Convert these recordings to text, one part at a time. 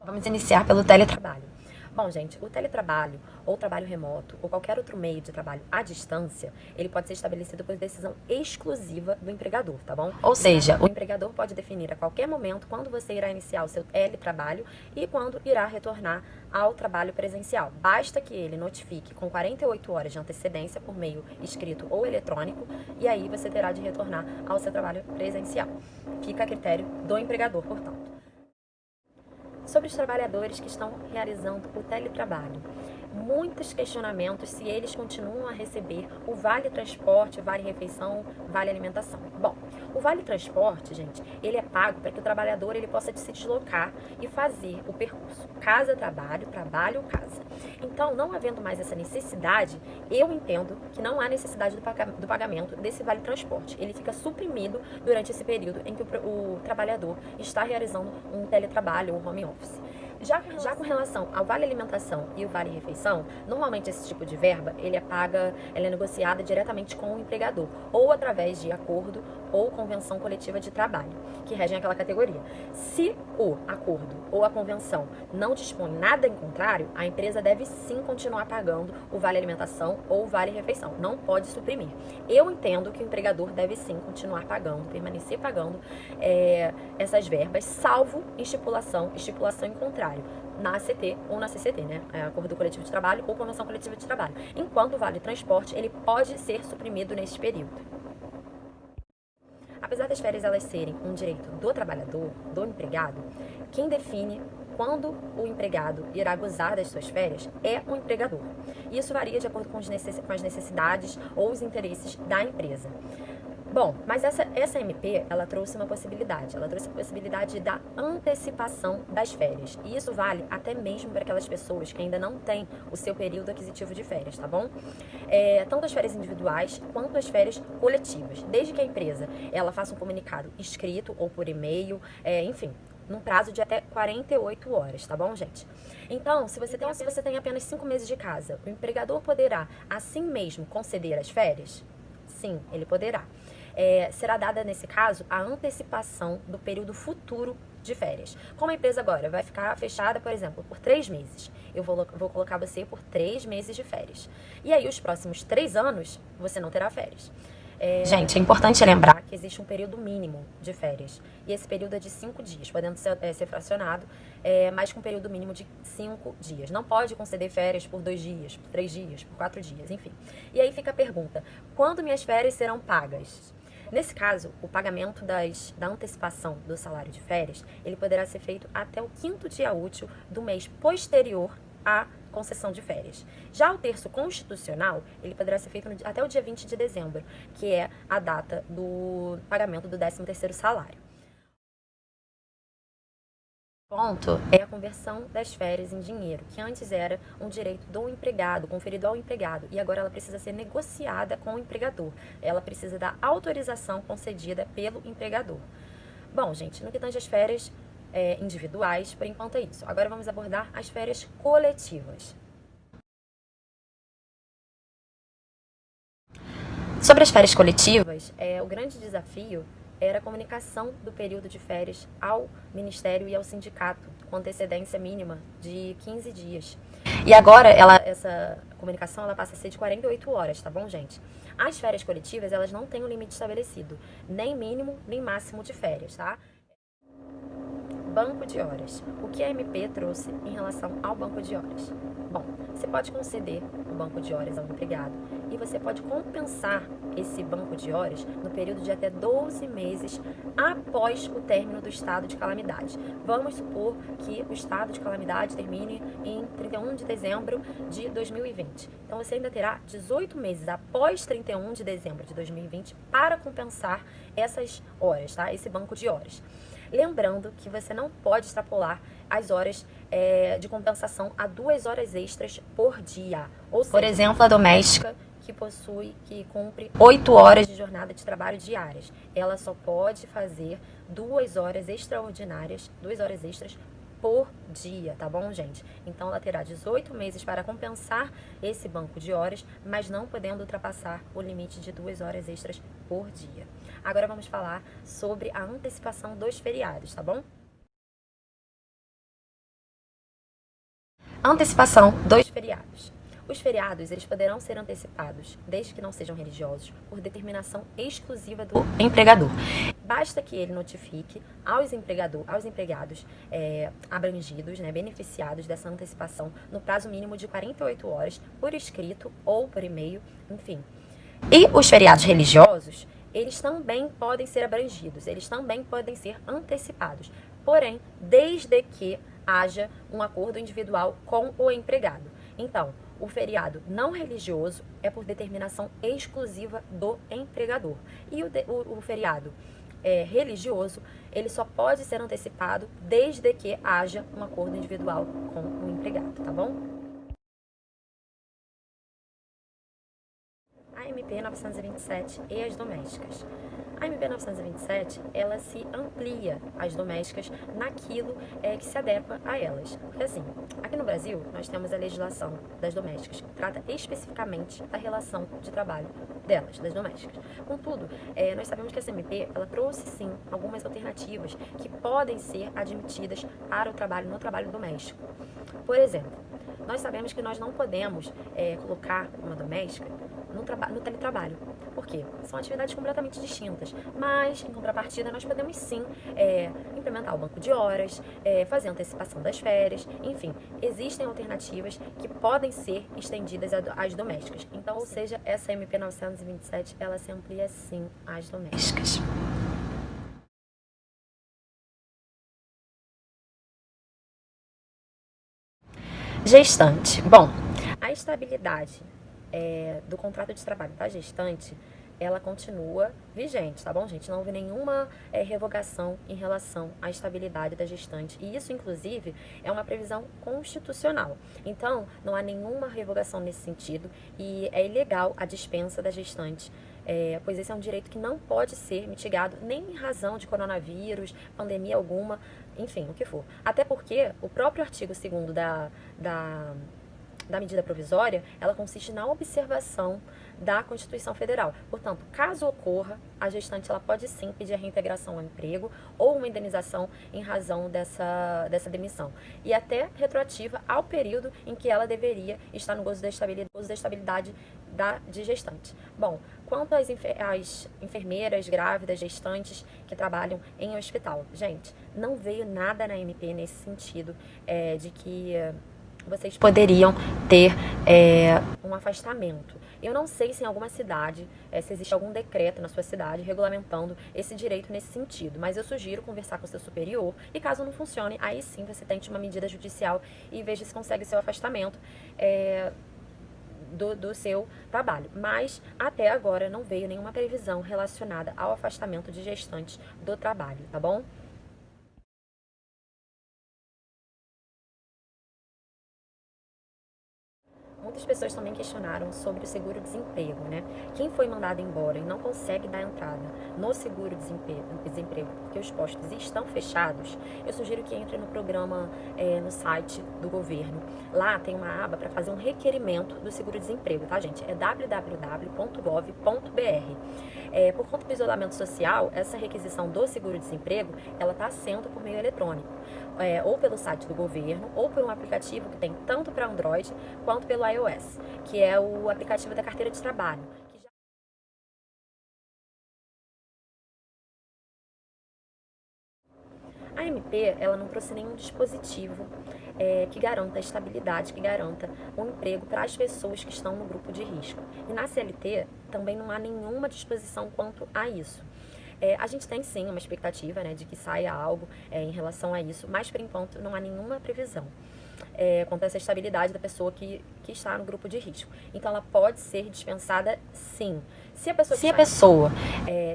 Vamos iniciar pelo teletrabalho. Bom, gente, o teletrabalho, ou trabalho remoto, ou qualquer outro meio de trabalho à distância, ele pode ser estabelecido por decisão exclusiva do empregador, tá bom? Ou seja, o empregador pode definir a qualquer momento quando você irá iniciar o seu teletrabalho e quando irá retornar ao trabalho presencial. Basta que ele notifique com 48 horas de antecedência por meio escrito ou eletrônico, e aí você terá de retornar ao seu trabalho presencial. Fica a critério do empregador, portanto. Sobre os trabalhadores que estão realizando o teletrabalho. Muitos questionamentos se eles continuam a receber o vale transporte, vale refeição, vale alimentação. Bom, o vale transporte, gente, ele é pago para que o trabalhador ele possa se deslocar e fazer o percurso casa-trabalho, trabalho-casa. Então, não havendo mais essa necessidade, eu entendo que não há necessidade do pagamento desse vale transporte. Ele fica suprimido durante esse período em que o trabalhador está realizando um teletrabalho ou home office. Já com relação ao vale alimentação e o vale refeição, normalmente esse tipo de verba, ela é negociada diretamente com o empregador, ou através de acordo ou convenção coletiva de trabalho, que regem aquela categoria. Se o acordo ou a convenção não dispõe nada em contrário, a empresa deve sim continuar pagando o vale alimentação ou o vale refeição, não pode suprimir. Eu entendo que o empregador deve sim continuar pagando, permanecer pagando essas verbas, salvo estipulação em contrário, na ACT ou na CCT, né? Acordo coletivo de trabalho ou convenção coletiva de trabalho. Enquanto o vale transporte, ele pode ser suprimido nesse período. Apesar das férias elas serem um direito do trabalhador, do empregado, quem define quando o empregado irá gozar das suas férias é o empregador. E isso varia de acordo com as necessidades ou os interesses da empresa. Bom, mas essa MP, ela trouxe uma possibilidade. Ela trouxe a possibilidade da antecipação das férias. E isso vale até mesmo para aquelas pessoas que ainda não têm o seu período aquisitivo de férias, tá bom? Tanto as férias individuais quanto as férias coletivas. Desde que a empresa ela faça um comunicado escrito ou por e-mail, enfim, num prazo de até 48 horas, tá bom, gente? Então, se você tem apenas 5 meses de casa, o empregador poderá, assim mesmo, conceder as férias? Sim, ele poderá. Será dada, nesse caso, a antecipação do período futuro de férias. Como a empresa agora vai ficar fechada, por exemplo, por 3 meses, eu vou colocar você por 3 meses de férias. E aí, os próximos 3 anos, você não terá férias. Gente, é importante lembrar que existe um período mínimo de férias. E esse período é de 5 dias, podendo ser fracionado, mas com um período mínimo de 5 dias. Não pode conceder férias por 2 dias, por 3 dias, por 4 dias, enfim. E aí fica a pergunta: quando minhas férias serão pagas? Nesse caso, o pagamento da antecipação do salário de férias, ele poderá ser feito até o 5º dia útil do mês posterior à concessão de férias. Já o terço constitucional, ele poderá ser feito até o dia 20 de dezembro, que é a data do pagamento do 13º salário. Ponto é a conversão das férias em dinheiro, que antes era um direito do empregado, conferido ao empregado, e agora ela precisa ser negociada com o empregador. Ela precisa da autorização concedida pelo empregador. Bom, gente, no que tange às férias individuais, por enquanto é isso. Agora vamos abordar as férias coletivas. Sobre as férias coletivas, o grande desafio era a comunicação do período de férias ao Ministério e ao sindicato, com antecedência mínima de 15 dias. E agora, essa comunicação ela passa a ser de 48 horas, tá bom, gente? As férias coletivas, elas não têm um limite estabelecido, nem mínimo, nem máximo de férias, tá? Banco de horas. O que a MP trouxe em relação ao banco de horas? Bom, você pode conceder o banco de horas ao empregado e você pode compensar esse banco de horas no período de até 12 meses após o término do estado de calamidade. Vamos supor que o estado de calamidade termine em 31 de dezembro de 2020. Então você ainda terá 18 meses após 31 de dezembro de 2020 para compensar essas horas, tá? Esse banco de horas. Lembrando que você não pode extrapolar as horas de compensação a 2 horas extras por dia. Ou seja, por exemplo, a doméstica que cumpre 8 horas de jornada de trabalho diárias. Ela só pode fazer 2 horas extraordinárias, 2 horas extras por dia, tá bom, gente? Então, ela terá 18 meses para compensar esse banco de horas, mas não podendo ultrapassar o limite de 2 horas extras por dia. Agora vamos falar sobre a antecipação dos feriados, tá bom? Antecipação dos feriados. Os feriados, eles poderão ser antecipados, desde que não sejam religiosos, por determinação exclusiva do empregador. Basta que ele notifique aos empregados abrangidos, beneficiados dessa antecipação, no prazo mínimo de 48 horas, por escrito ou por e-mail, enfim. E os feriados religiosos, eles também podem ser abrangidos, eles também podem ser antecipados, porém, desde que haja um acordo individual com o empregado. Então, o feriado não religioso é por determinação exclusiva do empregador. E o feriado religioso, ele só pode ser antecipado desde que haja um acordo individual com o empregado, tá bom? A MP 927 e as domésticas. A MP 927, ela se amplia às domésticas naquilo que se adequa a elas. Porque assim, aqui no Brasil, nós temos a legislação das domésticas, que trata especificamente da relação de trabalho delas, das domésticas. Contudo, nós sabemos que essa MP, ela trouxe sim algumas alternativas que podem ser admitidas para o trabalho, no trabalho doméstico. Por exemplo, nós sabemos que nós não podemos colocar uma doméstica no teletrabalho. Por quê? São atividades completamente distintas. Mas, em contrapartida, nós podemos sim implementar o banco de horas, fazer antecipação das férias, enfim, existem alternativas que podem ser estendidas às domésticas. Então, ou seja, essa MP 927, ela se amplia sim às domésticas. Gestante. Bom, a estabilidade do contrato de trabalho da gestante, ela continua vigente, tá bom, gente? Não houve nenhuma revogação em relação à estabilidade da gestante. E isso, inclusive, é uma previsão constitucional. Então, não há nenhuma revogação nesse sentido e é ilegal a dispensa da gestante, pois esse é um direito que não pode ser mitigado nem em razão de coronavírus, pandemia alguma, enfim, o que for. Até porque o próprio artigo 2º da medida provisória, ela consiste na observação da Constituição Federal. Portanto, caso ocorra, a gestante ela pode sim pedir a reintegração ao emprego ou uma indenização em razão dessa demissão. E até retroativa ao período em que ela deveria estar no gozo da estabilidade de gestante. Bom, quanto às enfermeiras, grávidas, gestantes que trabalham em hospital, gente, não veio nada na MP nesse sentido de que vocês poderiam ter um afastamento. Eu não sei se em alguma cidade, se existe algum decreto na sua cidade regulamentando esse direito nesse sentido, mas eu sugiro conversar com o seu superior e caso não funcione, aí sim você tente uma medida judicial e veja se consegue seu afastamento do seu trabalho. Mas até agora não veio nenhuma previsão relacionada ao afastamento de gestantes do trabalho, tá bom? Muitas pessoas também questionaram sobre o seguro-desemprego, né? Quem foi mandado embora e não consegue dar entrada no seguro-desemprego porque os postos estão fechados, eu sugiro que entre no programa no site do governo. Lá tem uma aba para fazer um requerimento do seguro-desemprego, tá, gente? É www.gov.br. Por conta do isolamento social, essa requisição do seguro-desemprego, ela está sendo por meio eletrônico. Ou pelo site do governo, ou por um aplicativo que tem tanto para Android quanto pelo iOS, que é o aplicativo da carteira de trabalho. A MP, ela não trouxe nenhum dispositivo que garanta a estabilidade, que garanta um emprego para as pessoas que estão no grupo de risco. E na CLT também não há nenhuma disposição quanto a isso. A gente tem sim uma expectativa, né, de que saia algo em relação a isso, mas por enquanto não há nenhuma previsão quanto a essa estabilidade da pessoa que está no grupo de risco. Então ela pode ser dispensada sim. Se a pessoa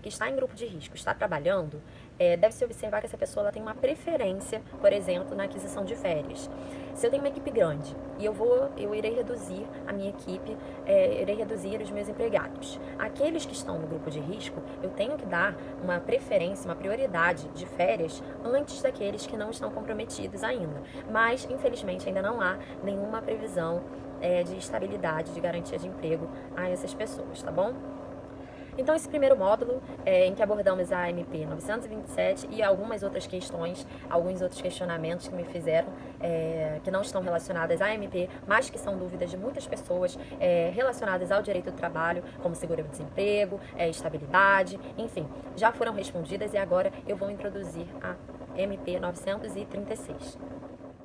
que está em grupo de risco está trabalhando, deve-se observar que essa pessoa ela tem uma preferência, por exemplo, na aquisição de férias. Se eu tenho uma equipe grande e eu irei reduzir a minha equipe, irei reduzir os meus empregados. Aqueles que estão no grupo de risco, eu tenho que dar uma preferência, uma prioridade de férias antes daqueles que não estão comprometidos ainda. Mas, infelizmente, ainda não há nenhuma previsão de estabilidade, de garantia de emprego a essas pessoas, tá bom? Então, esse primeiro módulo, em que abordamos a MP 927 e algumas outras questões, alguns outros questionamentos que me fizeram, que não estão relacionadas à MP, mas que são dúvidas de muitas pessoas relacionadas ao direito do trabalho, como seguro-desemprego, estabilidade, enfim, já foram respondidas e agora eu vou introduzir a MP 936.